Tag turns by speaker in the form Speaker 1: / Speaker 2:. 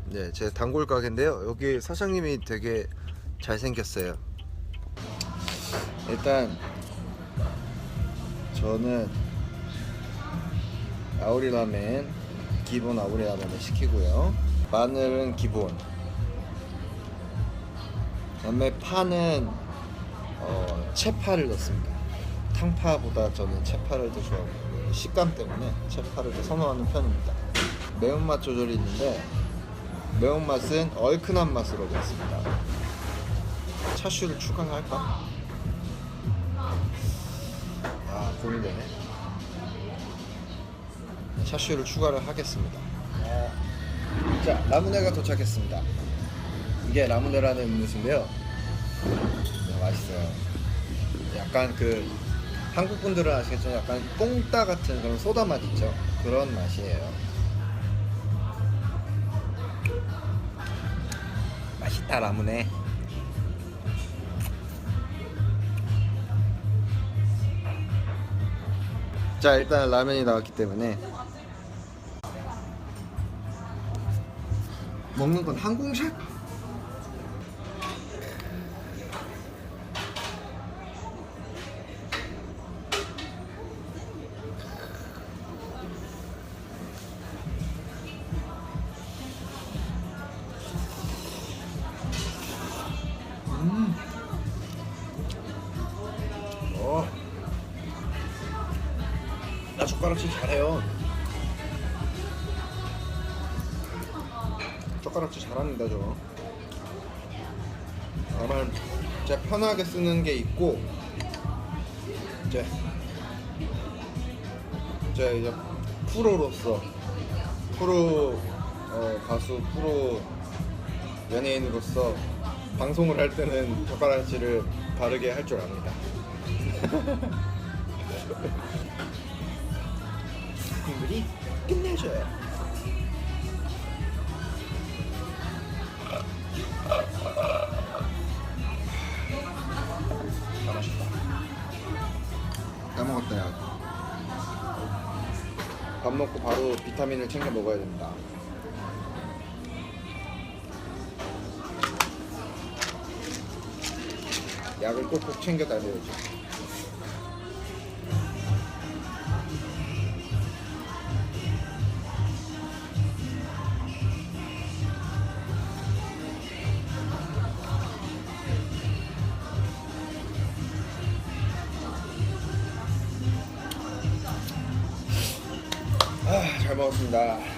Speaker 1: 네, 제 단골 가게인데요. 여기 사장님이 되게 잘생겼어요. 일단 저는 아오리 라멘, 기본 아오리 라멘을 시키고요. 마늘은 기본. 그다음에 파는 채파를 넣습니다. 탕파보다 저는 채파를 더 좋아하고 식감 때문에 채파를 더 선호하는 편입니다. 매운맛 조절이 있는데 매운맛은 얼큰한 맛으로 넣습니다. 차슈를 추가할까? 고민되네. 차슈를 추가를 하겠습니다. 자, 라무네가 도착했습니다. 이게 라무네라는 음료수인데요. 네, 맛있어요. 약간 그 한국 분들은 아시겠지만 약간 뽕따 같은 그런 소다 맛 있죠. 그런 맛이에요. 맛있다 라무네. 자, 일단 라면이 나왔기 때문에 먹는 건 항공샷. 나 젓가락질 잘해요. 젓가락질 잘합니다 저거. 다만 제가 편하게 쓰는 게 있고 제가 이제 프로로서 가수 프로 연예인으로서 방송을 할 때는 젓가락질을 바르게 할 줄 압니다. 국물이 끝내줘요. 다 맛있다. 까먹었다 야. 밥 먹고 바로 비타민을 챙겨 먹어야 됩니다. 약을 꼭꼭 챙겨 다녀야죠. 잘 먹었습니다.